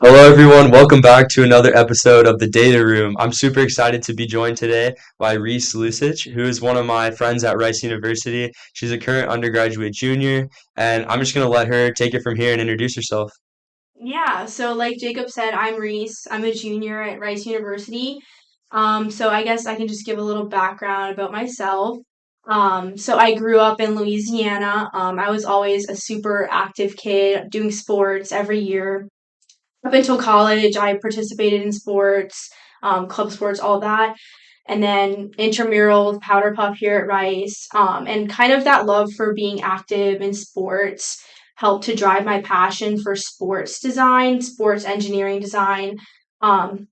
Hello, everyone. Welcome back to another episode of the Data Room. I'm super excited to be joined today by Reece Lusich, who is one of my friends at Rice University. She's a current undergraduate junior, and I'm just going to let her take it from here and introduce herself. Yeah, so like Jacob said, I'm Reese. I'm a junior at Rice University. So I guess I can just give a little background about myself. So I grew up in Louisiana. I was always a super active kid, doing sports every year. Up until college, I participated in sports, club sports, all that. And then intramural powder puff here at Rice. And kind of that love for being active in sports helped to drive my passion for sports design, sports engineering design. Um,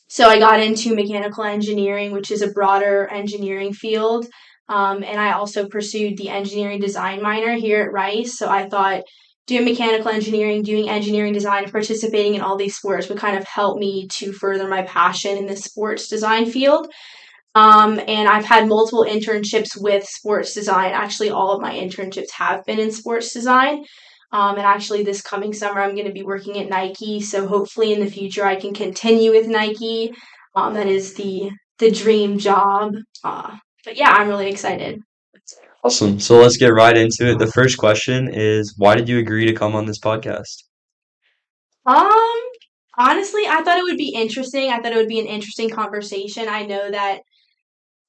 so I got into mechanical engineering, which is a broader engineering field. And I also pursued the engineering design minor here at Rice. So I thought doing mechanical engineering, doing engineering design, participating in all these sports would kind of help me to further my passion in the sports design field. And I've had multiple internships with sports design. Actually, all of my internships have been in sports design. And actually, this coming summer, I'm going to be working at Nike. So hopefully, in the future, I can continue with Nike. That is the dream job. But yeah, I'm really excited. Awesome. So let's get right into it. The first question is, why did you agree to come on this podcast? Um, Honestly, I thought it would be interesting. I thought it would be an interesting conversation. I know that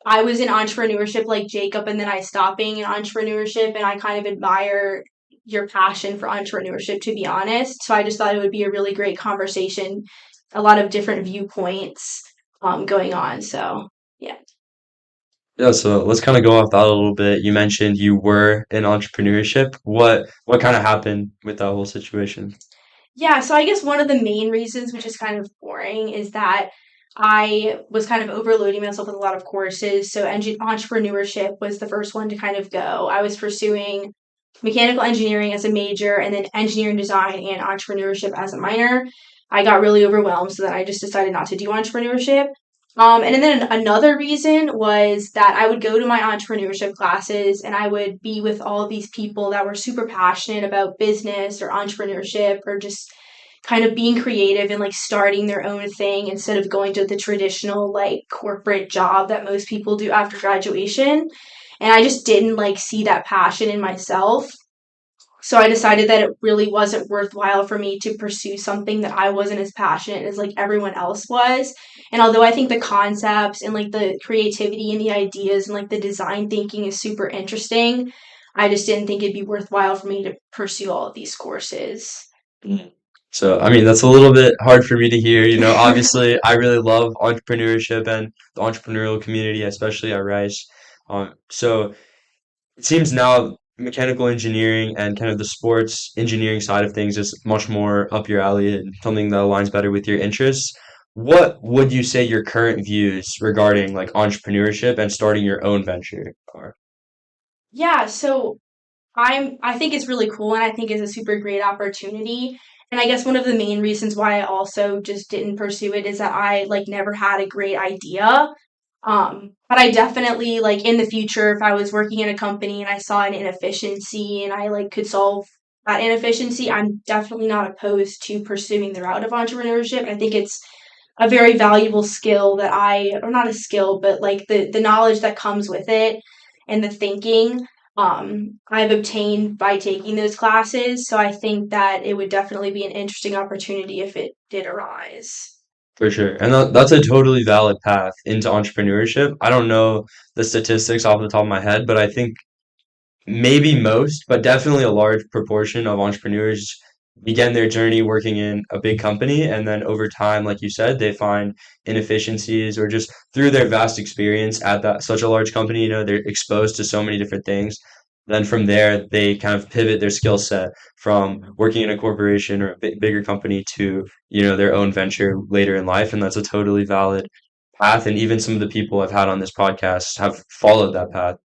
I was in entrepreneurship like Jacob, and then I stopped being in entrepreneurship, and I kind of admire your passion for entrepreneurship, to be honest. So I just thought it would be a really great conversation, a lot of different viewpoints going on. So yeah. Yeah, so let's kind of go off that a little bit. You mentioned you were in entrepreneurship. What kind of happened with that whole situation? Yeah, so I guess one of the main reasons, which is kind of boring, is that I was kind of overloading myself with a lot of courses. So entrepreneurship was the first one to kind of go. I was pursuing mechanical engineering as a major and then engineering design and entrepreneurship as a minor. I got really overwhelmed, so then I just decided not to do entrepreneurship. And then another reason was that I would go to my entrepreneurship classes and I would be with all these people that were super passionate about business or entrepreneurship or just kind of being creative and like starting their own thing instead of going to the traditional like corporate job that most people do after graduation. And I just didn't like see that passion in myself. So I decided that it really wasn't worthwhile for me to pursue something that I wasn't as passionate as like everyone else was. And although I think the concepts and like the creativity and the ideas and like the design thinking is super interesting, I just didn't think it'd be worthwhile for me to pursue all of these courses. So, I mean, that's a little bit hard for me to hear. Obviously, I really love entrepreneurship and the entrepreneurial community, especially at Rice. So it seems now mechanical engineering and kind of the sports engineering side of things is much more up your alley and something that aligns better with your interests. What would you say your current views regarding like entrepreneurship and starting your own venture are? Yeah, so I think it's really cool and I think it's a super great opportunity. And I guess one of the main reasons why I also just didn't pursue it is that I like never had a great idea. But I definitely like in the future if I was working in a company and I saw an inefficiency and I like could solve that inefficiency, I'm definitely not opposed to pursuing the route of entrepreneurship. I think it's a very valuable skill that or not a skill, but like the knowledge that comes with it and the thinking I've obtained by taking those classes. So I think that it would definitely be an interesting opportunity if it did arise. For sure. And that's a totally valid path into entrepreneurship. I don't know the statistics off the top of my head, but I think maybe most, but definitely a large proportion of entrepreneurs begin their journey working in a big company. And then over time, like you said, they find inefficiencies or just through their vast experience at that such a large company, they're exposed to so many different things. Then from there, they kind of pivot their skill set from working in a corporation or a bigger company to, their own venture later in life. And that's a totally valid path. And even some of the people I've had on this podcast have followed that path.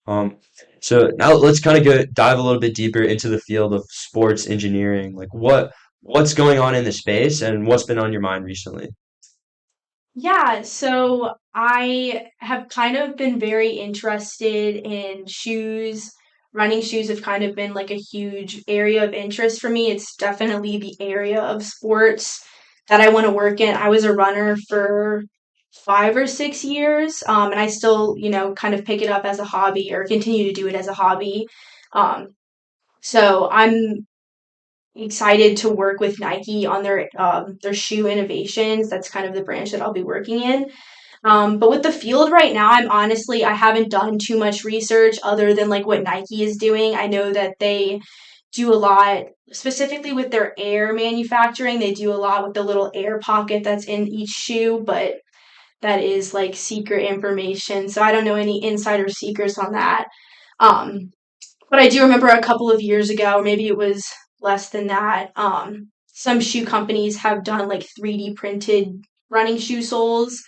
Um, so now let's kind of dive a little bit deeper into the field of sports engineering. Like what's going on in the space and what's been on your mind recently? Yeah, so I have kind of been very interested in shoes, running shoes have kind of been like a huge area of interest for me. It's definitely the area of sports that I want to work in. I was a runner for 5 or 6 years, and I still, kind of pick it up as a hobby or continue to do it as a hobby. Um, so I'm excited to work with Nike on their shoe innovations. That's kind of the branch that I'll be working in. But with the field right now, I haven't done too much research other than like what Nike is doing. I know that they do a lot, specifically with their air manufacturing. They do a lot with the little air pocket that's in each shoe, but that is like secret information. So I don't know any insider secrets on that. Um, but I do remember a couple of years ago, or maybe it was less than that, some shoe companies have done like 3D printed running shoe soles,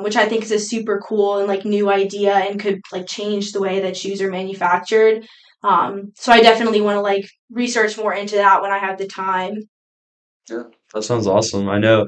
which I think is a super cool and like new idea and could like change the way that shoes are manufactured. So I definitely want to like research more into that when I have the time. Yeah, that sounds awesome. I know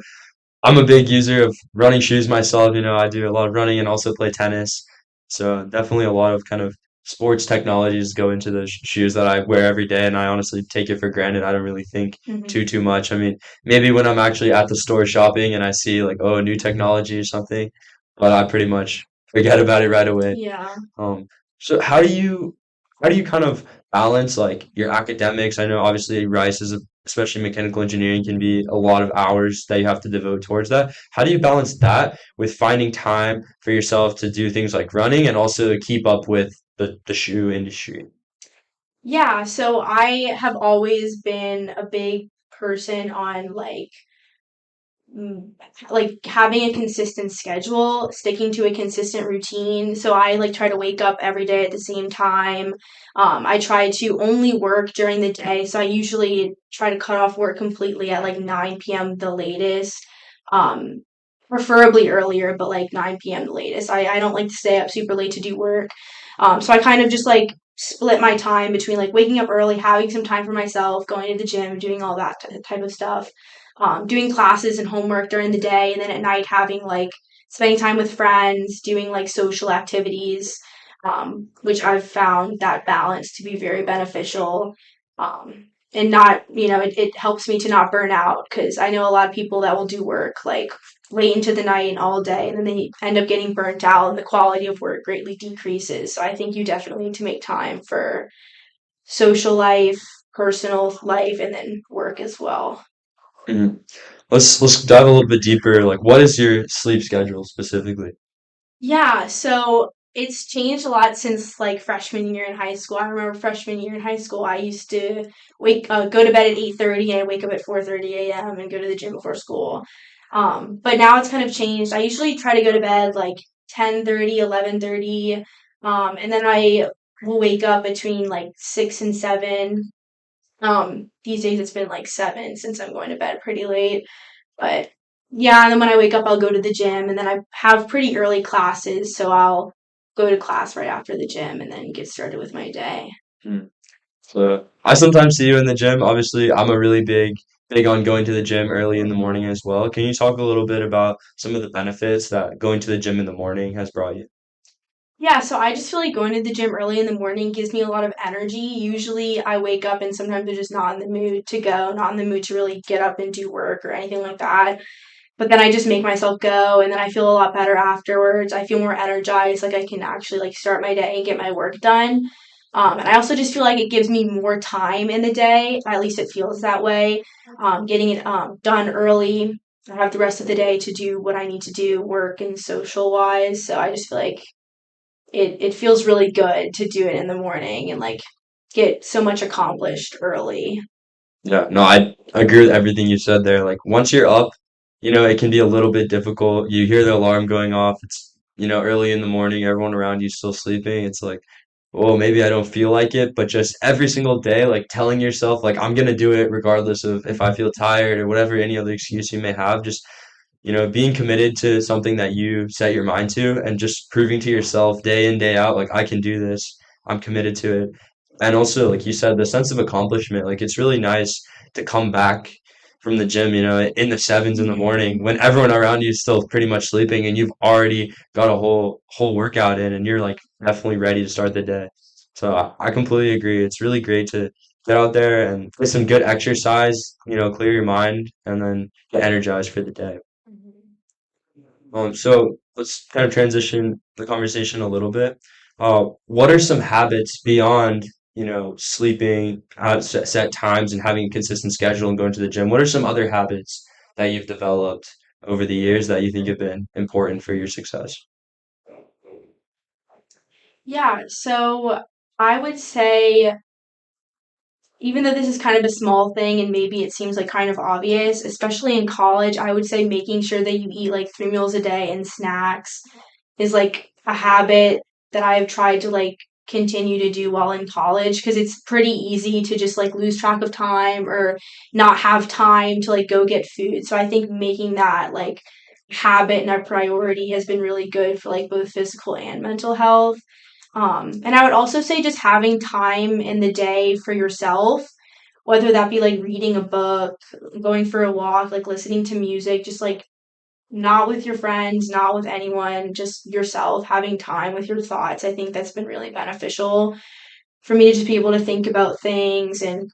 I'm a big user of running shoes myself. I do a lot of running and also play tennis. So definitely a lot of kind of sports technologies go into the shoes that I wear every day, and I honestly take it for granted. I don't really think Hmm. too much. I mean, maybe when I'm actually at the store shopping and I see like, oh, new technology or something, but I pretty much forget about it right away. Yeah. Um, so how do you kind of balance like your academics? I know obviously Rice is especially mechanical engineering can be a lot of hours that you have to devote towards that. How do you balance that with finding time for yourself to do things like running and also keep up with the shoe industry? Yeah, so I have always been a big person on mm, like having a consistent schedule, sticking to a consistent routine. So I like try to wake up every day at the same time. I try to only work during the day. So I usually try to cut off work completely at like 9 p.m. the latest. Um, Preferably earlier, but like 9 p.m. the latest. I don't like to stay up super late to do work. So I kind of just like split my time between like waking up early, having some time for myself, going to the gym, doing all that type of stuff, doing classes and homework during the day, and then at night having like spending time with friends, doing like social activities, which I've found that balance to be very beneficial. And not, it helps me to not burn out because I know a lot of people that will do work like late into the night and all day, and then they end up getting burnt out, and the quality of work greatly decreases. So I think you definitely need to make time for social life, personal life, and then work as well. Mhm. Let's dive a little bit deeper. Like, what is your sleep schedule specifically? Yeah, so it's changed a lot since like freshman year in high school. I remember freshman year in high school, I used to go to bed at 8:30 and wake up at 4:30 a.m. and go to the gym before school. But now it's kind of changed. I usually try to go to bed like 10:30, 11:30, and then I will wake up between like 6 and 7. These days it's been like 7 since I'm going to bed pretty late. But yeah, and then when I wake up, I'll go to the gym, and then I have pretty early classes, so I'll go to class right after the gym and then get started with my day. Mm. So I sometimes see you in the gym. Obviously, I'm a really big on going to the gym early in the morning as well. Can you talk a little bit about some of the benefits that going to the gym in the morning has brought you? Yeah, so I just feel like going to the gym early in the morning gives me a lot of energy. Usually I wake up and sometimes I'm just not in the mood to go, not in the mood to really get up and do work or anything like that. But then I just make myself go and then I feel a lot better afterwards. I feel more energized, like I can actually like start my day and get my work done. And I also just feel like it gives me more time in the day. At least it feels that way. Getting it done early. I have the rest of the day to do what I need to do, work and social wise. So I just feel like it feels really good to do it in the morning and like get so much accomplished early. Yeah, no, I agree with everything you said there. Like once you're up, it can be a little bit difficult. You hear the alarm going off. It's, early in the morning, everyone around you still sleeping. It's like, oh, maybe I don't feel like it, but just every single day, like telling yourself, like, I'm gonna do it regardless of if I feel tired or whatever, any other excuse you may have. Just, being committed to something that you set your mind to and just proving to yourself day in, day out, like, I can do this. I'm committed to it. And also, like you said, the sense of accomplishment, like, it's really nice to come back from the gym, in the sevens in the morning when everyone around you is still pretty much sleeping and you've already got a whole workout in and you're like definitely ready to start the day. So I completely agree. It's really great to get out there and get some good exercise, clear your mind and then get energized for the day. Mhm. So let's kind of transition the conversation a little bit. What are some habits beyond, sleeping at set times and having a consistent schedule and going to the gym? What are some other habits that you've developed over the years that you think have been important for your success? Yeah, so I would say, even though this is kind of a small thing and maybe it seems like kind of obvious, especially in college, I would say making sure that you eat like 3 meals a day and snacks is like a habit that I've tried to like continue to do while in college because it's pretty easy to just like lose track of time or not have time to like go get food. So I think making that like habit and a priority has been really good for like both physical and mental health. And I would also say just having time in the day for yourself, whether that be like reading a book, going for a walk, like listening to music, just like not with your friends, not with anyone, just yourself, having time with your thoughts. I think that's been really beneficial for me to just be able to think about things and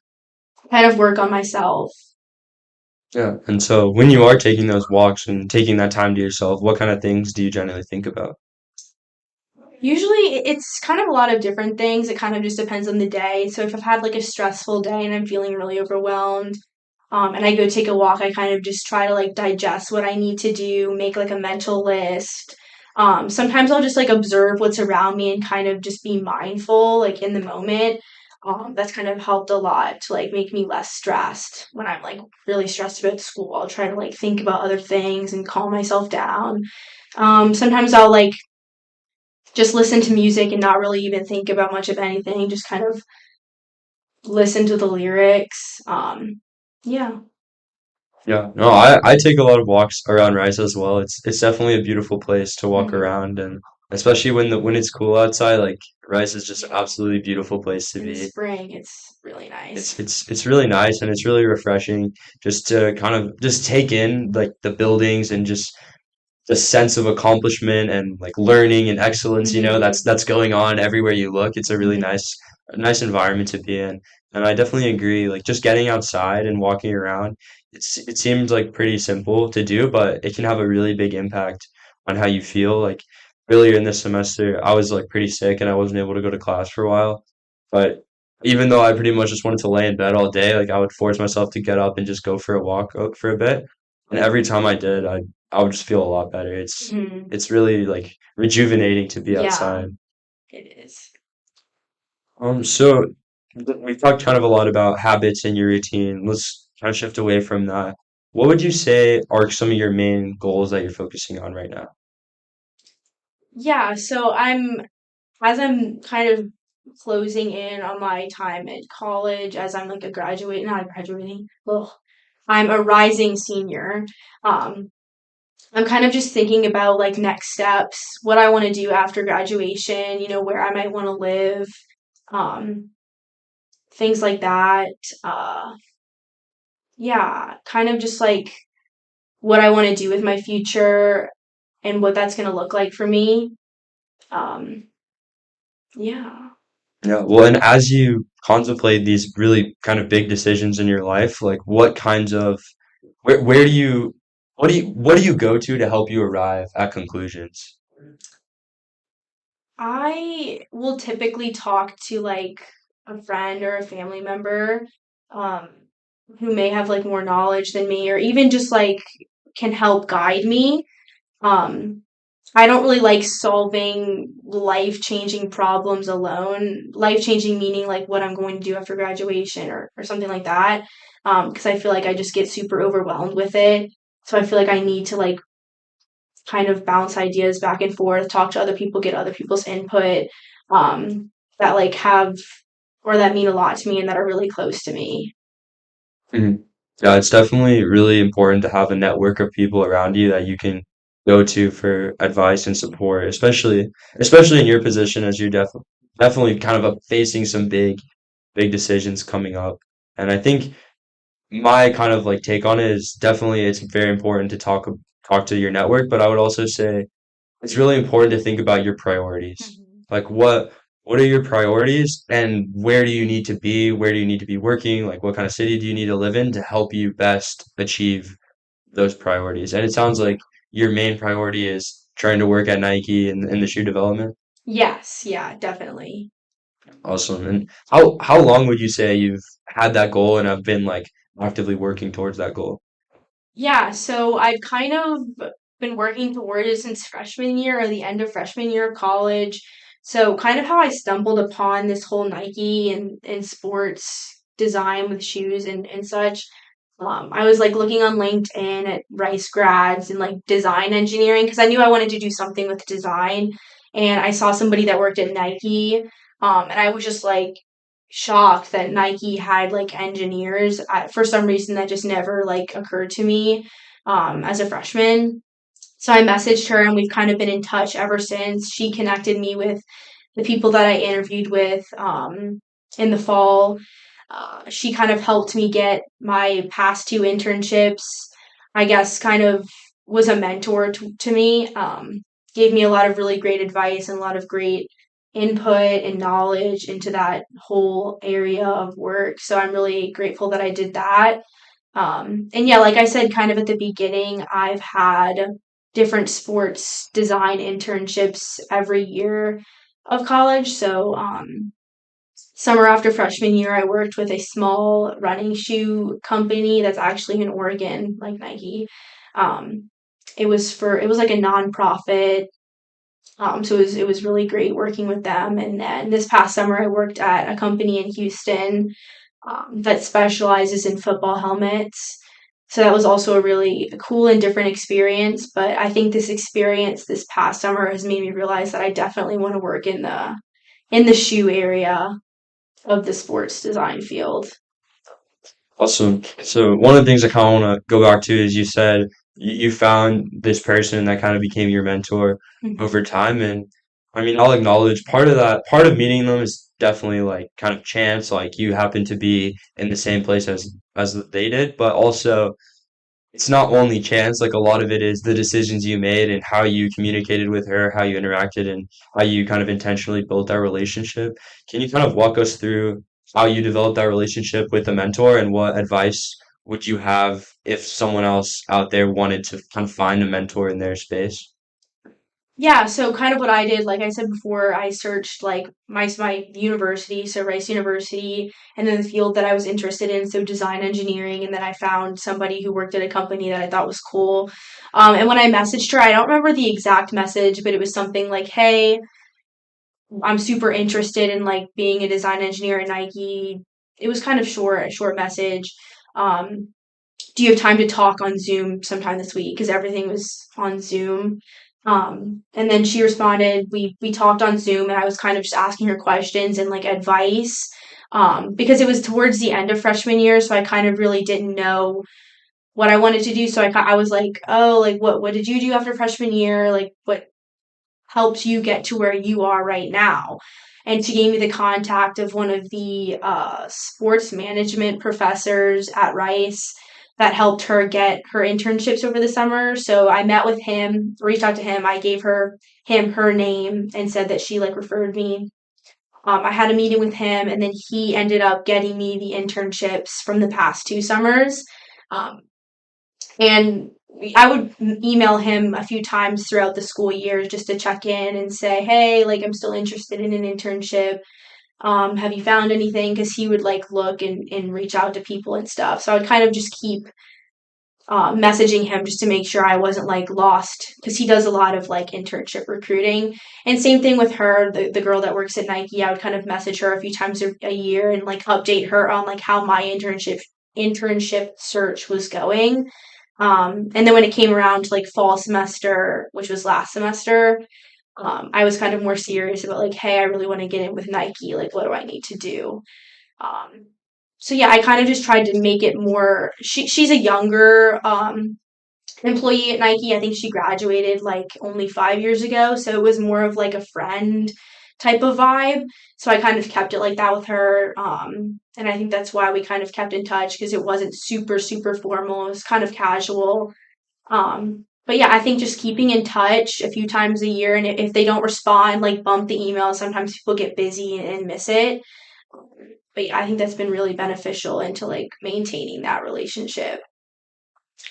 kind of work on myself. Yeah. And so when you are taking those walks and taking that time to yourself, what kind of things do you generally think about? Usually it's kind of a lot of different things. It kind of just depends on the day. So if I've had like a stressful day and I'm feeling really overwhelmed, and I go take a walk, I kind of just try to like digest what I need to do, make like a mental list. Sometimes I'll just like observe what's around me and kind of just be mindful, like in the moment. That's kind of helped a lot to like make me less stressed when I'm like really stressed about school. I'll try to like think about other things and calm myself down. Sometimes I'll like just listen to music and not really even think about much of anything, just kind of listen to the lyrics. Yeah. Yeah, no, I take a lot of walks around Rice as well. It's definitely a beautiful place to walk Hmm. around, and especially when it's cool outside, like Rice is just an Yeah. absolutely beautiful place to In the be. spring, it's really It's nice. it's it's really nice and it's really refreshing just to kind of just take in like the buildings and just the sense of accomplishment and like learning and excellence, that's Hmm. that's going on everywhere you look. It's a really Hmm. nice environment to be in. And I definitely agree, like just getting outside and walking around, it seems like pretty simple to do, but it can have a really big impact on how you feel. Like earlier in this semester, I was like pretty sick and I wasn't able to go to class for a while. But even though I pretty much just wanted to lay in bed all day, like I would force myself to get up and just go for a walk for a bit. And every time I did, I would just feel a lot better. It's Hmm. it's really like rejuvenating to be Yeah, outside. it is. So we've talked kind of a lot about habits in your routine. Let's kind of shift away from that. What would you say are some of your main goals that you're focusing on right now? Yeah, so as I'm kind of closing in on my time at college, as I'm like a graduate, not graduating, well, I'm a rising senior. Um, I'm kind of just thinking about like next steps, what I want to do after graduation, where I might want to live, um, things like that. Uh, yeah, kind of just like what I want to do with my future and what that's going to look like for me. Um, yeah. Yeah, well, and as you contemplate these really kind of big decisions in your life, like what kinds of where do you what do you go to help you arrive at conclusions? I will typically talk to like a friend or a family member um, who may have like more knowledge than me or even just like can help guide me. Um, I don't really like solving life-changing problems alone. Life-changing meaning like what I'm going to do after graduation or something like that. Because I feel like I just get super overwhelmed with it. So I feel like I need to like kind of bounce ideas back and forth, talk to other people, get other people's input, that like have or that mean a lot to me and that are really close to me. Mhm. Yeah, it's definitely really important to have a network of people around you that you can go to for advice and support, especially in your position as you're definitely kind of facing some big decisions coming up. And I think my kind of like take on it is definitely it's very important to talk to your network, but I would also say it's really important to think about your priorities. Mhm. Like what are your priorities and where do you need to be? Where do you need to be working? Like, what kind of city do you need to live in to help you best achieve those priorities? And it sounds like your main priority is trying to work at Nike in the shoe development. Yes, yeah, definitely. Awesome. And how long would you say you've had that goal and have been like actively working towards that goal? Yeah, so I've kind of been working toward it since freshman year or the end of freshman year of college. So kind of how I stumbled upon this whole Nike and sports design with shoes and such. I was like looking on LinkedIn at Rice grads and like design engineering because I knew I wanted to do something with design. And I saw somebody that worked at Nike. And I was just like shocked that Nike had like engineers. For some reason, that just never like occurred to me as a freshman. So I messaged her and we've kind of been in touch ever since. She connected me with the people that I interviewed with in the fall. She kind of helped me get my past two internships. I guess kind of was a mentor to me. Gave me a lot of really great advice and a lot of great input and knowledge into that whole area of work. So I'm really grateful that I did that. And yeah, like I said, kind of at the beginning, I've had different sports design internships every year of college. So, summer after freshman year, I worked with a small running shoe company that's actually in Oregon, like Nike. Um, it was like a nonprofit. So it was really great working with them. And then this past summer, I worked at a company in Houston that specializes in football helmets. So that was also a really cool and different experience. But I think this experience this past summer has made me realize that I definitely want to work in the shoe area of the sports design field. Awesome. So one of the things I kind of want to go back to is you said you found this person that kind of became your mentor Mhm. over time. And I mean, I'll acknowledge part of that, part of meeting them is definitely like kind of chance, like you happen to be in the same place as they did, but also it's not only chance, like a lot of it is the decisions you made and how you communicated with her, how you interacted, and how you kind of intentionally built that relationship. Can you kind of walk us through how you developed that relationship with a mentor and what advice would you have if someone else out there wanted to kind of find a mentor in their space? Yeah, so kind of what I did, like I said before, I searched like my university, so Rice University, and then the field that I was interested in, so design engineering, and then I found somebody who worked at a company that I thought was cool. And when I messaged her, I don't remember the exact message, but it was something like, "Hey, I'm super interested in like being a design engineer at Nike." It was kind of short, a short message. Um, do you have time to talk on Zoom sometime this week? Because everything was on Zoom. And then she responded, we talked on Zoom and I was kind of just asking her questions and like advice. Because it was towards the end of freshman year, so I kind of really didn't know what I wanted to do. So I was like, oh, like what did you do after freshman year? Like what helped you get to where you are right now? And she gave me the contact of one of the sports management professors at Rice that helped her get her internships over the summer. So I met with him, reached out to him. I gave him her name and said that she like referred me. I had a meeting with him, and then he ended up getting me the internships from the past two summers. Um, and I would email him a few times throughout the school years just to check in and say, hey, like I'm still interested in an internship. Have you found anything? Because he would like look and reach out to people and stuff. So I would kind of just keep messaging him just to make sure I wasn't like lost because he does a lot of like internship recruiting. And same thing with her, the girl that works at Nike. I would kind of message her a few times a year and like update her on like how my internship search was going. And then when it came around to like fall semester, which was last semester, I was kind of more serious about like, hey, I really want to get in with Nike. Like, what do I need to do? Um, so yeah, I kind of just tried to make it more. She's a younger employee at Nike. I think she graduated like only 5 years ago, so it was more of like a friend type of vibe. So I kind of kept it like that with her. And I think that's why we kind of kept in touch because it wasn't super formal. It was kind of casual. but yeah, I think just keeping in touch a few times a year, and if they don't respond, like bump the email. Sometimes people get busy and miss it. But yeah, I think that's been really beneficial into like maintaining that relationship.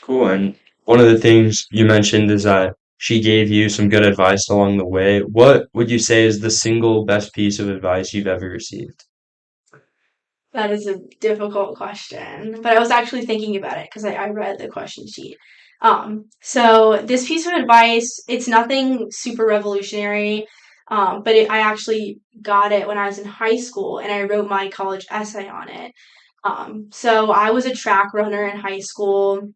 Cool. And one of the things you mentioned is that she gave you some good advice along the way. What would you say is the single best piece of advice you've ever received? That is a difficult question, but I was actually thinking about it because I read the question sheet. So this piece of advice, it's nothing super revolutionary, but I actually got it when I was in high school and I wrote my college essay on it. So I was a track runner in high school.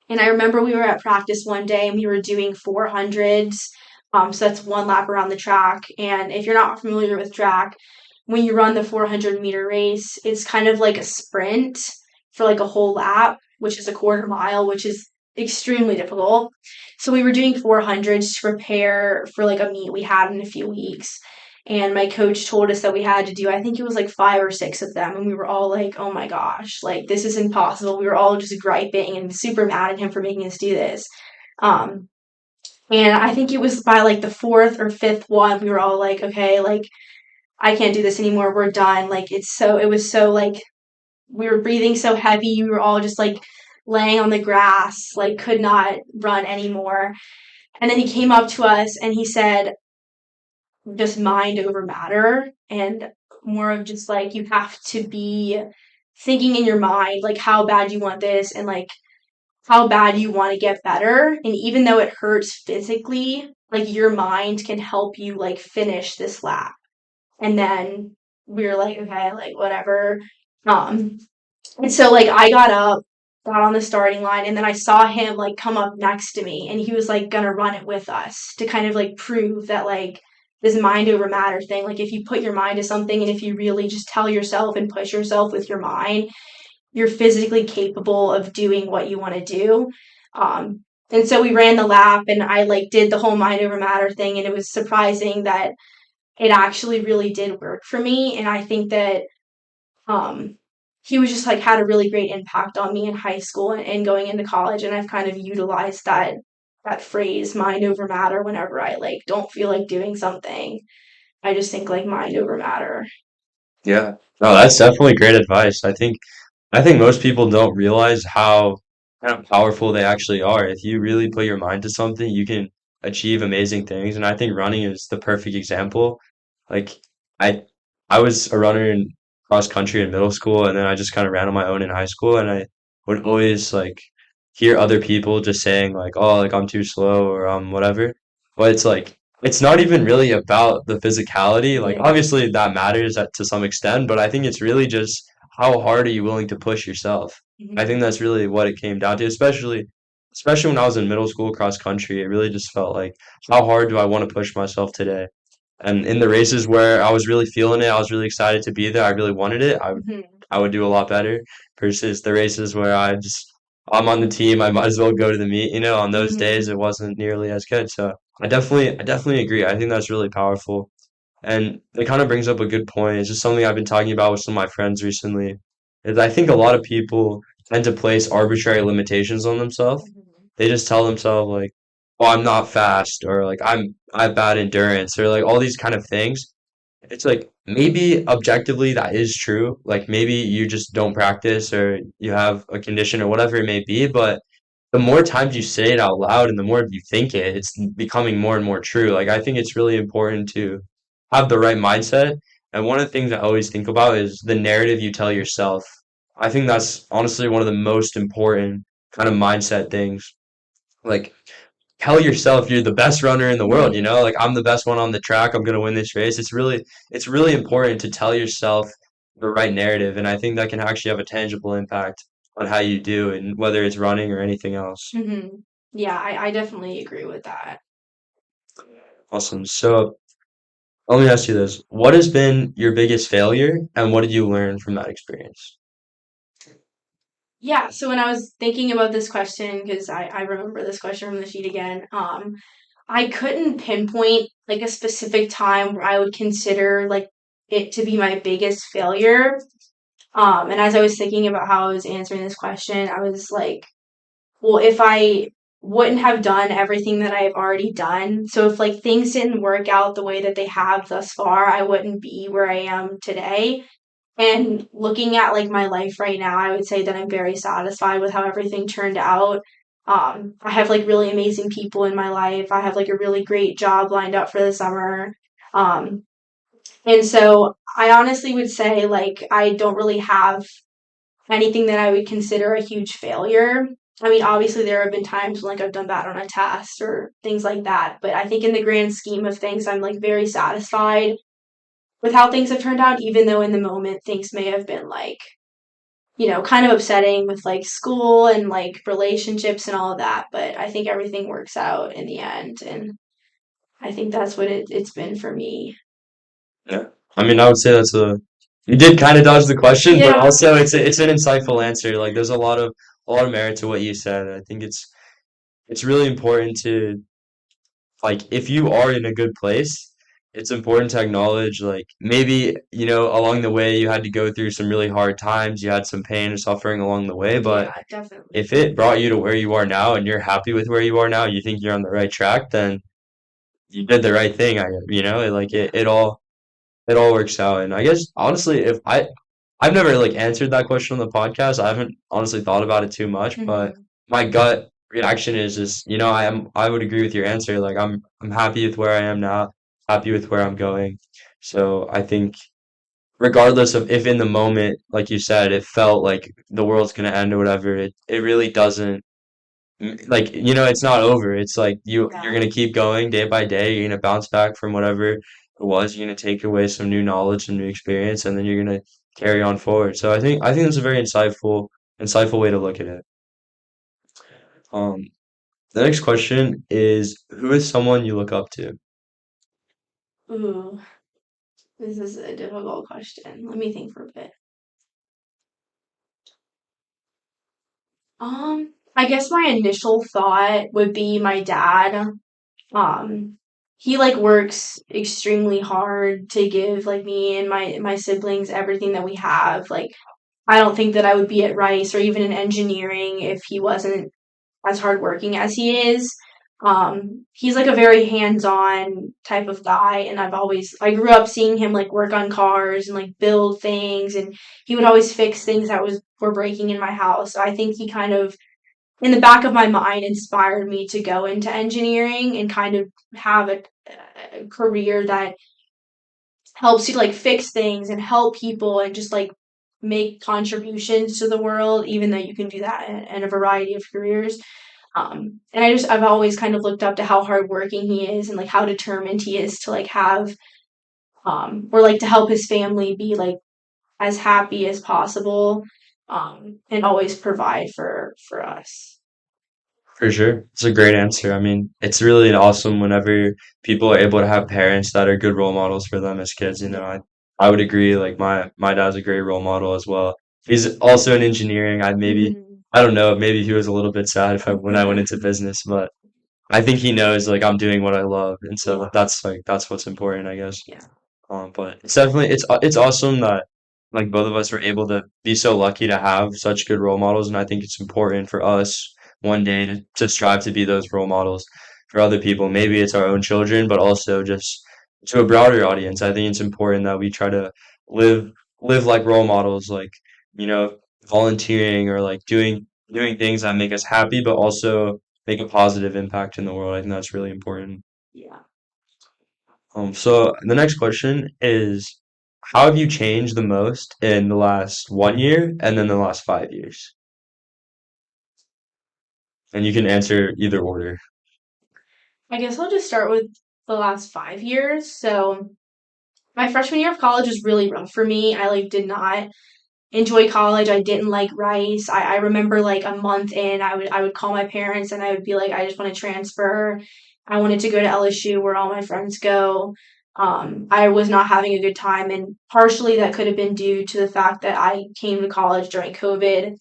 And I remember we were at practice one day and we were doing 400s. So that's one lap around the track. And if you're not familiar with track, when you run the 400-meter race, it's kind of like a sprint for like a whole lap, which is a quarter mile, which is extremely difficult. So we were doing 400s to prepare for like a meet we had in a few weeks. And my coach told us that we had to do, I think it was like 5 or 6 of them. And we were all like, oh my gosh, like this is impossible. We were all just griping and super mad at him for making us do this. Um, and I think it was by like the fourth or fifth one, we were all like, okay, like I can't do this anymore. We're done. Like it was so like, we were breathing so heavy. We were all just like laying on the grass, like could not run anymore. And then he came up to us and he said, just mind over matter and more of just like you have to be thinking in your mind like how bad you want this and like how bad you want to get better, and even though it hurts physically, like your mind can help you like finish this lap. And then we were like, okay, like whatever. Um and so like I got up, got on the starting line, and then I saw him like come up next to me and he was like gonna run it with us to kind of like prove that like this mind over matter thing, like if you put your mind to something and if you really just tell yourself and push yourself with your mind, you're physically capable of doing what you want to do. And so we ran the lap and I like did the whole mind over matter thing, and it was surprising that it actually really did work for me. And I think that um, he was just like had a really great impact on me in high school and going into college, and I've kind of utilized that phrase mind over matter whenever I like don't feel like doing something. I just think like mind over matter. Yeah. No, that's definitely great advice. I think most people don't realize how kind of powerful they actually are. If you really put your mind to something, you can achieve amazing things. And I think running is the perfect example. Like I I was a runner in cross country in middle school, and then I just kind of ran on my own in high school, and I would always like hear other people just saying like, "Oh, like I'm too slow," or whatever. But it's like it's not even really about the physicality. Like Yeah. obviously that matters to some extent, but I think it's really just how hard are you willing to push yourself? I think Mhm. that's really what it came down to, especially when I was in middle school cross country. It really just felt like how hard do I want to push myself today? And in the races where I was really feeling it, I was really excited to be there. I really wanted it. Mhm. I would do a lot better versus the races where I'm on the team. I might as well go to the meet. On those days Mhm. it wasn't nearly as good. So I definitely agree. I think that's really powerful. And it kind of brings up a good point. It's just something I've been talking about with some of my friends recently. Is I think a lot of people tend to place arbitrary limitations on themselves. Mhm. They just tell themselves like, "Oh, I'm not fast," or like, I have bad endurance," or like all these kind of things. It's like maybe objectively that is true. Like maybe you just don't practice or you have a condition or whatever it may be, but the more times you say it out loud and the more you think it, it's becoming more and more true. Like I think it's really important to have the right mindset. And one of the things I always think about is the narrative you tell yourself. I think that's honestly one of the most important kind of mindset things. Like tell yourself you're the best runner in the world, Mhm. like I'm the best one on the track, I'm gonna win this race. It's really important to tell yourself the right narrative, and I think that can actually have a tangible impact on how you do and whether it's running or anything else. Mhm. Yeah, I definitely agree with that. Awesome. So let me ask you this. What has been your biggest failure and what did you learn from that experience? Yeah, so when I was thinking about this question, because I remember this question from the sheet again, I couldn't pinpoint like a specific time where I would consider like it to be my biggest failure. And as I was thinking about how I was answering this question, I was like, well, if I wouldn't have done everything that I've already done. So if like things didn't work out the way that they have thus far, I wouldn't be where I am today. And looking at like my life right now, I would say that I'm very satisfied with how everything turned out. I have like really amazing people in my life. I have like a really great job lined up for the summer. Um, and so I honestly would say like I don't really have anything that I would consider a huge failure. I mean, obviously there have been times when like I've done bad on a test or things like that, but I think in the grand scheme of things, I'm like very satisfied with how things have turned out, even though in the moment things may have been like, kind of upsetting with like school and like relationships and all of that. But I think everything works out in the end. And I think that's what it's been for me. Yeah. I mean, I would say you did kind of dodge the question, but Yeah. also it's an insightful answer. Like there's a lot of merit to what you said. I think it's really important to, like, if you are in a good place, it's important to acknowledge, like, maybe, along the way you had to go through some really hard times, you had some pain and suffering along the way, but Yeah, definitely. if it brought you to where you are now and you're happy with where you are now, you think you're on the right track, then you did the right thing. Like Yeah. it all works out. And I guess honestly, if I've never like answered that question on the podcast. I haven't honestly thought about it too much, but Hmm. my gut reaction is just, I would agree with your answer. Like I'm happy with where I am now, happy with where I'm going. So I think regardless of if in the moment, like you said, it felt like the world's gonna end or whatever, it really doesn't, like, it's not over. It's like you're Yeah. gonna keep going day by day. You're gonna bounce back from whatever it was. You're gonna take away some new knowledge, some new experience, and then you're gonna carry on forward. So I think that's a very insightful way to look at it. Um, the next question is, who is someone you look up to? Ooh, this is a difficult question. Let me think for a bit. I guess my initial thought would be my dad. Um, he like works extremely hard to give like me and my siblings everything that we have. Like I don't think that I would be at Rice or even in engineering if he wasn't as hardworking as he is. He's like a very hands-on type of guy, and I grew up seeing him like work on cars and like build things, and he would always fix things that were breaking in my house. So I think he kind of in the back of my mind inspired me to go into engineering and kind of have a career that helps you like fix things and help people and just like make contributions to the world, even though you can do that in a variety of careers. And I've always kind of looked up to how hardworking he is and like how determined he is to like have, or like to help his family be like as happy as possible, and always provide for us. For sure. It's a great answer. I mean, it's really awesome whenever people are able to have parents that are good role models for them as kids. Yeah. I would agree. Like my dad's a great role model as well. He's also in engineering. Hmm. I don't know, maybe he was a little bit sad when I went into business, but I think he knows like I'm doing what I love, and so Yeah. that's what's important, I guess. Yeah. But it's awesome that like both of us were able to be so lucky to have such good role models, and I think it's important for us one day to strive to be those role models for other people. Maybe it's our own children, but also just to a broader audience. I think it's important that we try to live live like role models, like, you know, volunteering or like doing things that make us happy, but also make a positive impact in the world. I think that's really important. Yeah. So the next question is, how have you changed the most in the last 1 year and then the last 5 years? And you can answer either order. I guess I'll just start with the last 5 years. So my freshman year of college was really rough for me. I like did not enjoy college. I didn't like Rice. I remember like a month in, I would call my parents and I would be like, I just want to transfer. I wanted to go to LSU where all my friends go. I was not having a good time, and partially that could have been due to the fact that I came to college during COVID.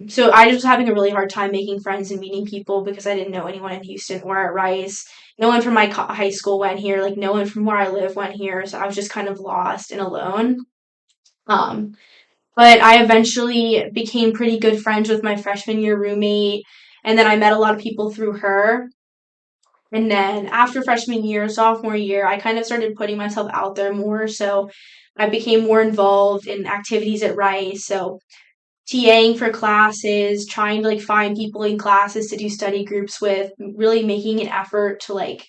So I just was having a really hard time making friends and meeting people because I didn't know anyone in Houston or at Rice. No one from my high school went here. Like no one from where I live went here. So I was just kind of lost and alone. Um, but I eventually became pretty good friends with my freshman year roommate. And then I met a lot of people through her. And then after freshman year, sophomore year, I kind of started putting myself out there more. So I became more involved in activities at Rice. So TAing for classes, trying to like find people in classes to do study groups with, really making an effort to like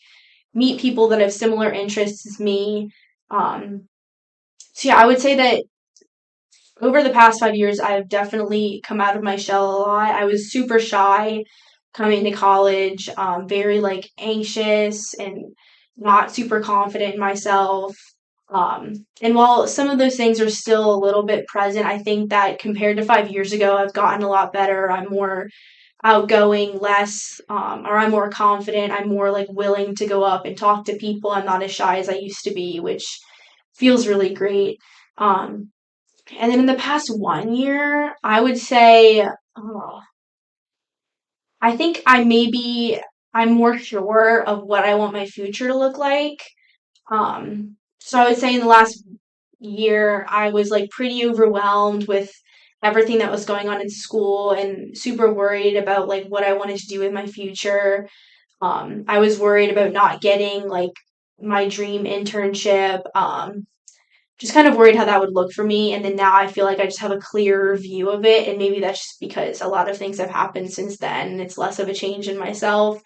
meet people that have similar interests as me. Um, so yeah, I would say that over the past 5 years, I've definitely come out of my shell a lot. I was super shy coming to college, very like anxious and not super confident in myself. And while some of those things are still a little bit present, I think that compared to 5 years ago, I've gotten a lot better. I'm more outgoing, less, or I'm more confident. I'm more like willing to go up and talk to people. I'm not as shy as I used to be, which feels really great. Um, and then in the past 1 year, I would say, oh, I think I'm more sure of what I want my future to look like. So I would say in the last year, I was like pretty overwhelmed with everything that was going on in school and super worried about like what I wanted to do with my future. I was worried about not getting like my dream internship. Just kind of worried how that would look for me. And then now I feel like I just have a clearer view of it. And maybe that's just because a lot of things have happened since then and it's less of a change in myself.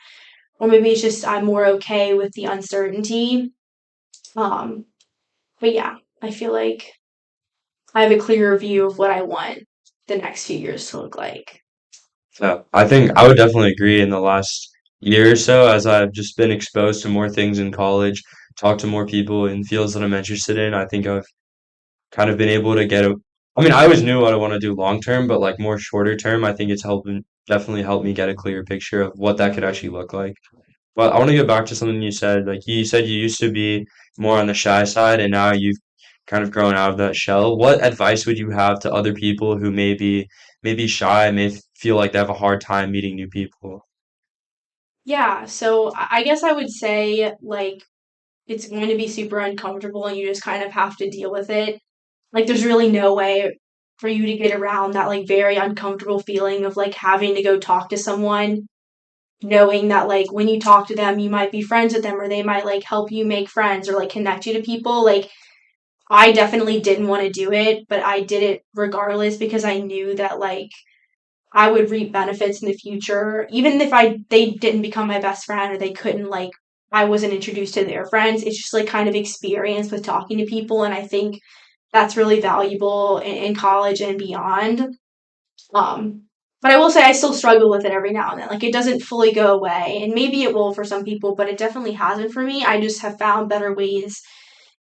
Or maybe it's just I'm more okay with the uncertainty. Um, but yeah, I feel like I have a clearer view of what I want the next few years to look like. Yeah, I think I would definitely agree in the last year or so, as I've just been exposed to more things in college, talked to more people in fields that I'm interested in. I think I've kind of been able to get a, I mean, I always knew what I want to do long term, but like more shorter term, I think it's helping definitely helped me get a clearer picture of what that could actually look like. But I want to get back to something you said. Like you said you used to be more on the shy side and now you've kind of grown out of that shell. What advice would you have to other people who maybe shy, feel like they have a hard time meeting new people? Yeah, so I guess I would say like it's going to be super uncomfortable and you just kind of have to deal with it. Like there's really no way for you to get around that like very uncomfortable feeling of like having to go talk to someone, knowing that like when you talk to them, you might be friends with them or they might like help you make friends or like connect you to people. Like I definitely didn't want to do it, but I did it regardless because I knew that like I would reap benefits in the future, even if they didn't become my best friend or they couldn't like I wasn't introduced to their friends. It's just like kind of experience with talking to people, and I think that's really valuable in college and beyond. Um, but I will say I still struggle with it every now and then. Like it doesn't fully go away, and maybe it will for some people, but it definitely hasn't for me. I just have found better ways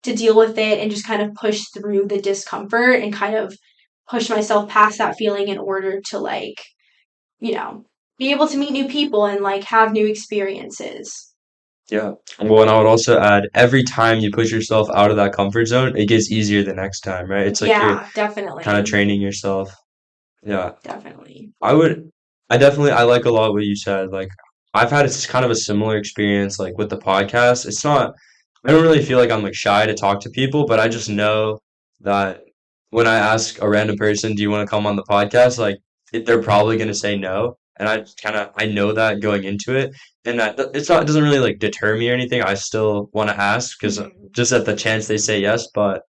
to deal with it and just kind of push through the discomfort and kind of push myself past that feeling in order to like, you know, be able to meet new people and like have new experiences. Yeah. Well, and I would also add, every time you push yourself out of that comfort zone, it gets easier the next time, right? It's like you're Yeah, kind of definitely. training yourself. Yeah. Definitely. I would, I like a lot what you said. Like, I've had it's kind of a similar experience, like with the podcast. I don't really feel like I'm like shy to talk to people, but I just know that when I ask a random person, do you want to come on the podcast? Like, they're probably going to say no. And I know that going into it. And it doesn't really like deter me or anything. I still want to ask because Mhm. just at the chance they say yes, but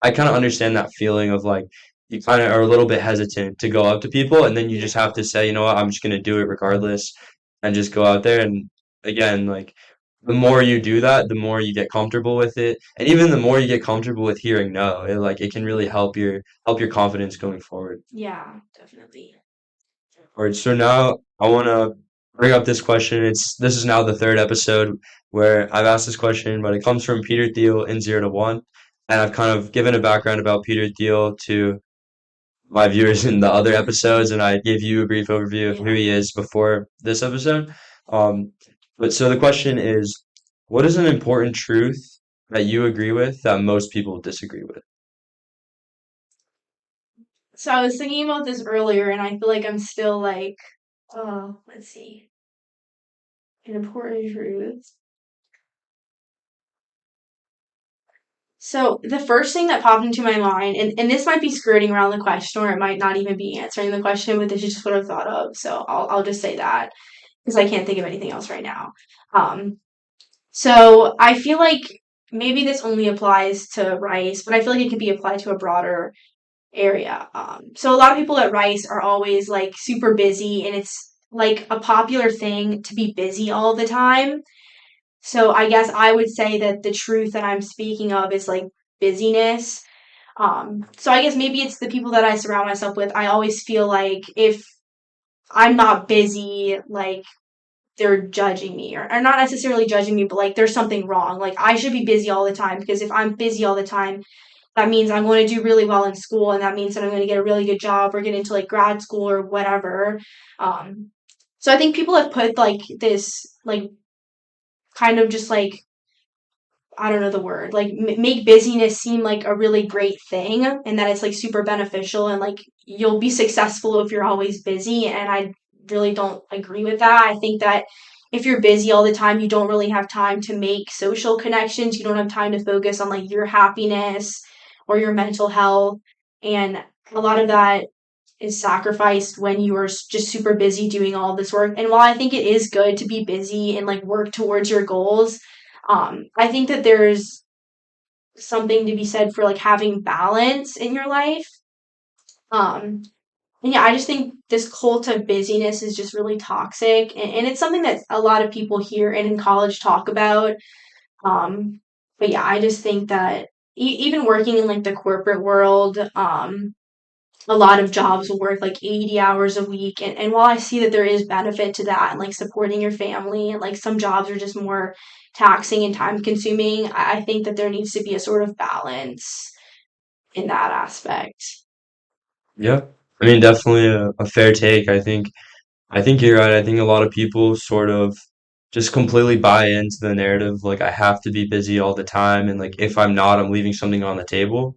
I kind of understand that feeling of like you kind of are a little bit hesitant to go up to people, and then you just Yeah. have to say, you know what, I'm just gonna do it regardless, and just go out there. And again, like the more you do that, the more you get comfortable with it, and even the more you get comfortable with hearing no, it can really help your confidence going forward. Yeah, definitely. All right, so now I want to bring up this question. This is now the third episode where I've asked this question, but it comes from Peter Thiel in Zero to One, and I've kind of given a background about Peter Thiel to my viewers in the other episodes, and I gave you a brief overview of who Yeah. he is before this episode. Um, but so the question is, what is an important truth that you agree with that most people disagree with? So I was thinking about this earlier and I feel like I'm still like, oh, let's see. An important truth. So the first thing that popped into my mind, and this might be skirting around the question, or it might not even be answering the question, but this is just what I've thought of. So I'll just say that because I can't think of anything else right now. Um, so I feel like maybe this only applies to Rice, but I feel like it could be applied to a broader area. So a lot of people at Rice are always like super busy, and it's like a popular thing to be busy all the time. So I guess I would say that the truth that I'm speaking of is like busyness. So I guess maybe it's the people that I surround myself with. I always feel like if I'm not busy, like they're judging me, or not necessarily judging me, but like there's something wrong. Like I should be busy all the time because if I'm busy all the time, that means I'm going to do really well in school, and that means that I'm going to get a really good job or get into like grad school or whatever. Um, so I think people have put like this like kind of just like I don't know the word, like make busyness seem like a really great thing and that it's like super beneficial and like you'll be successful if you're always busy. And I really don't agree with that. I think that if you're busy all the time, you don't really have time to make social connections. You don't have time to focus on like your happiness or your mental health. And a lot of that is sacrificed when you are just super busy doing all this work. And while I think it is good to be busy and like work towards your goals, I think that there's something to be said for like having balance in your life. Um, and yeah, I just think this cult of busyness is just really toxic, and it's something that a lot of people here and in college talk about. Um, but yeah, I just think that even working in like the corporate world, a lot of jobs will work like 80 hours a week. And while I see that there is benefit to that and like supporting your family, and like some jobs are just more taxing and time consuming, I think that there needs to be a sort of balance in that aspect. Yeah. I mean, definitely a fair take. I think you're right. I think a lot of people sort of just completely buy into the narrative like I have to be busy all the time and like if I'm not, I'm leaving something on the table.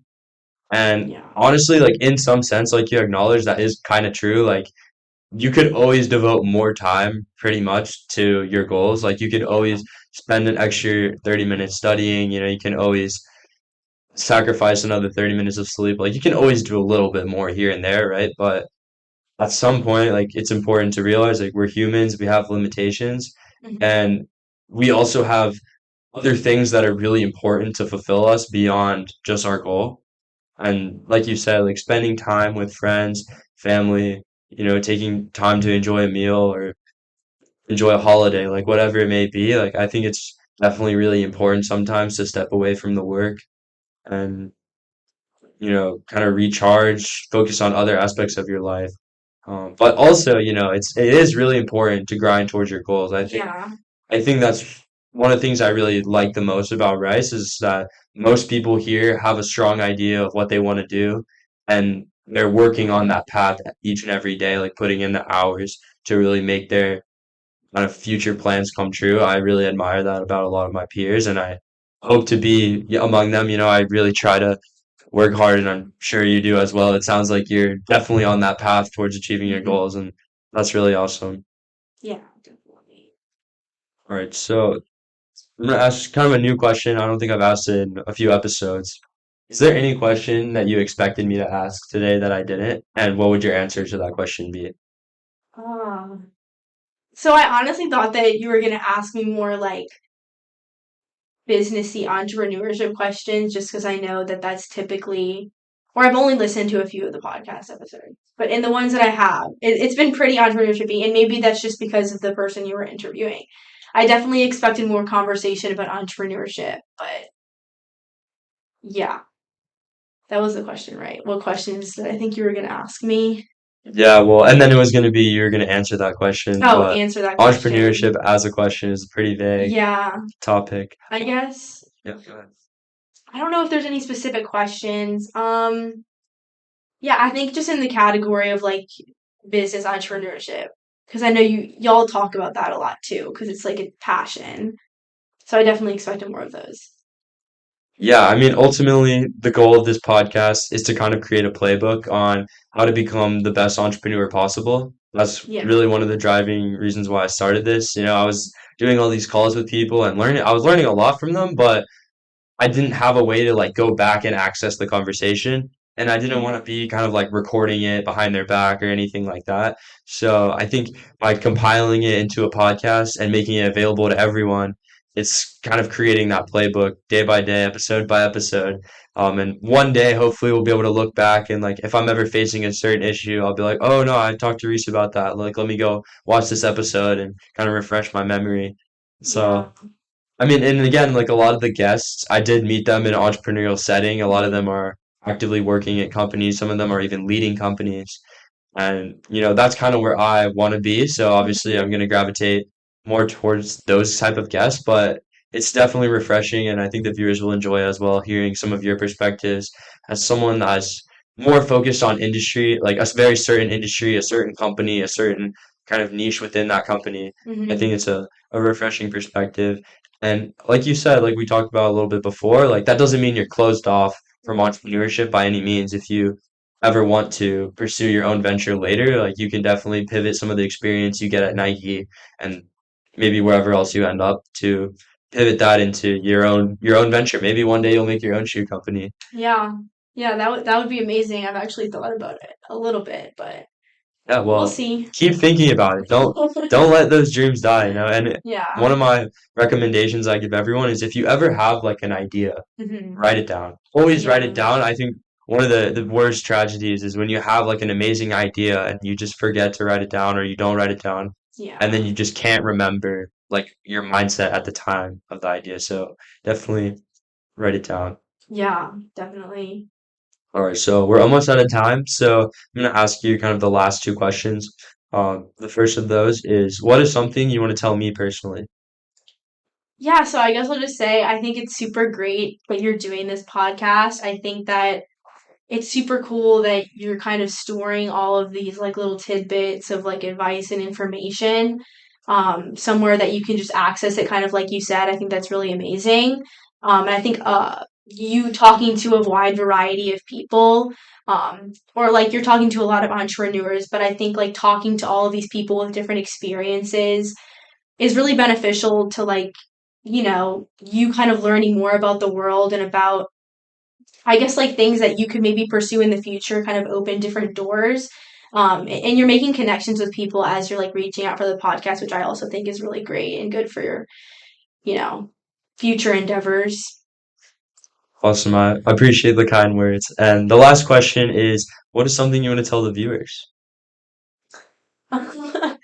And Yeah. honestly, like in some sense, like you acknowledge that is kind of true. Like you could always devote more time pretty much to your goals. Like you could Yeah. always spend an extra 30 minutes studying, you can always sacrifice another 30 minutes of sleep. Like you can always do a little bit more here and there, right? But at some point, like it's important to realize like we're humans, we have limitations, Mhm. and we also have other things that are really important to fulfill us beyond just our goal. And like you said, like spending time with friends, family, taking time to enjoy a meal or enjoy a holiday, like whatever it may be, like I think it's definitely really important sometimes to step away from the work and kind of recharge, focus on other aspects of your life. But also, it is really important to grind towards your goals. Yeah. I think that's one of the things I really like the most about Rice is that most people here have a strong idea of what they want to do, and they're working on that path each and every day, like putting in the hours to really make their kind of future plans come true. I really admire that about a lot of my peers, and I hope to be among them. I really try to work hard, and I'm sure you do as well. It sounds like you're definitely on that path towards achieving your Mhm. goals, and that's really awesome. Yeah, definitely. All right, so I'm gonna ask kind of a new question. I don't think I've asked it in a few episodes. Is there any question that you expected me to ask today that I didn't? And what would your answer to that question be? Ah. So I honestly thought that you were gonna ask me more like businessy entrepreneurship questions just because I know that that's typically, or I've only listened to a few of the podcast episodes, but in the ones that I have, it's been pretty entrepreneurshipy, and maybe that's just because of the person you were interviewing. I definitely expected more conversation about entrepreneurship, but yeah, that was the question, right? What questions did I think you were gonna ask me? Yeah, well, and then it was gonna be you're gonna answer that question, Oh, but answer that entrepreneurship question. as a question is a pretty vague Yeah, topic. I guess. Yeah, go ahead. I don't know if there's any specific questions. Yeah, I think just in the category of like business entrepreneurship, because I know y'all talk about that a lot too, because it's like a passion. So I definitely expected more of those. Yeah, I mean, ultimately, the goal of this podcast is to kind of create a playbook on how to become the best entrepreneur possible. That's Yeah. really one of the driving reasons why I started this. I was doing all these calls with people and I was learning a lot from them, but I didn't have a way to like go back and access the conversation. And I didn't want to be kind of like recording it behind their back or anything like that. So I think by compiling it into a podcast and making it available to everyone, it's kind of creating that playbook day by day, episode by episode. And one day, hopefully, we'll be able to look back and like if I'm ever facing a certain issue, I'll be like, oh no, I talked to Reese about that. Like, let me go watch this episode and kind of refresh my memory. Yeah. So. I mean, and again, like a lot of the guests, I did meet them in an entrepreneurial setting. A lot of Mhm. them are actively working at companies. Some of them are even leading companies. And, that's kind of where I want to be. So obviously I'm Mhm. going to gravitate more towards those type of guests, but it's definitely refreshing. And I think the viewers will enjoy as well, hearing some of your perspectives as someone that's more focused on industry, like a very certain industry, a certain company, a certain kind of niche within that company. I think Mhm. it's a refreshing perspective. And like you said, like we talked about a little bit before, like that doesn't mean you're closed off from entrepreneurship by any means. If you ever want to pursue your own venture later, like you can definitely pivot some of the experience you get at Nike and maybe wherever else you end up to pivot that into your own venture. Maybe one day you'll make your own shoe company. Yeah. Yeah, that would be amazing. I've actually thought about it a little bit, but Yeah, we'll well, see. keep thinking about it. Don't let those dreams die. And one Yeah. of my recommendations I give everyone is if you ever have like an idea, Mhm. write it down. Always write it Yeah. down. I think one of the worst tragedies is when you have like an amazing idea and you just forget to write it down or you don't write it down and then Yeah. you just can't remember like your mindset at the time of the idea. So definitely write it down. Yeah, definitely. All right, so we're almost out of time. So I'm gonna ask you kind of the last two questions. The first of those is what is something you want to tell me personally? Yeah, so I guess I'll just say I think it's super great that you're doing this podcast. I think that it's super cool that you're kind of storing all of these like little tidbits of like advice and information somewhere that you can just access it kind of like you said. I think that's really amazing. And I think you talking to a wide variety of people or like you're talking to a lot of entrepreneurs, but I think like talking to all of these people with different experiences is really beneficial to like you kind of learning more about the world and about I guess like things that you could maybe pursue in the future kind of open different doors. And you're making connections with people as you're like reaching out for the podcast, which I also think is really great and good for your, you know, future endeavors. Awesome. I appreciate the kind words. And the last question is, what is something you want to tell the viewers? uh,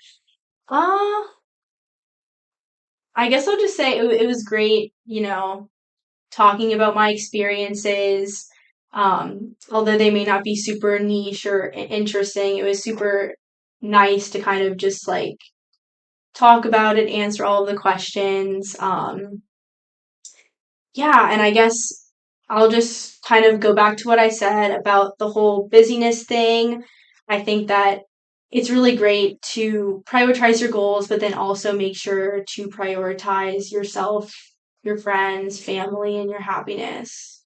I guess I'll just say it was great, talking about my experiences. Although they may not be super niche or interesting, it was super nice to kind of just like talk about it, answer all of the questions. Yeah, and I guess I'll just kind of go back to what I said about the whole busyness thing. I think that it's really great to prioritize your goals, but then also make sure to prioritize yourself, your friends, family, and your happiness.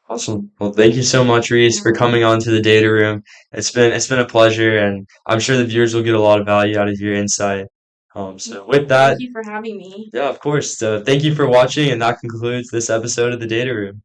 Awesome. Well, thank you so much, Reese, for Yeah. coming on to the data room. It's been a pleasure, and I'm sure the viewers will get a lot of value out of your insight. So with Thank that, you for having me. yeah, of course. So thank you for watching, and that concludes this episode of the data room.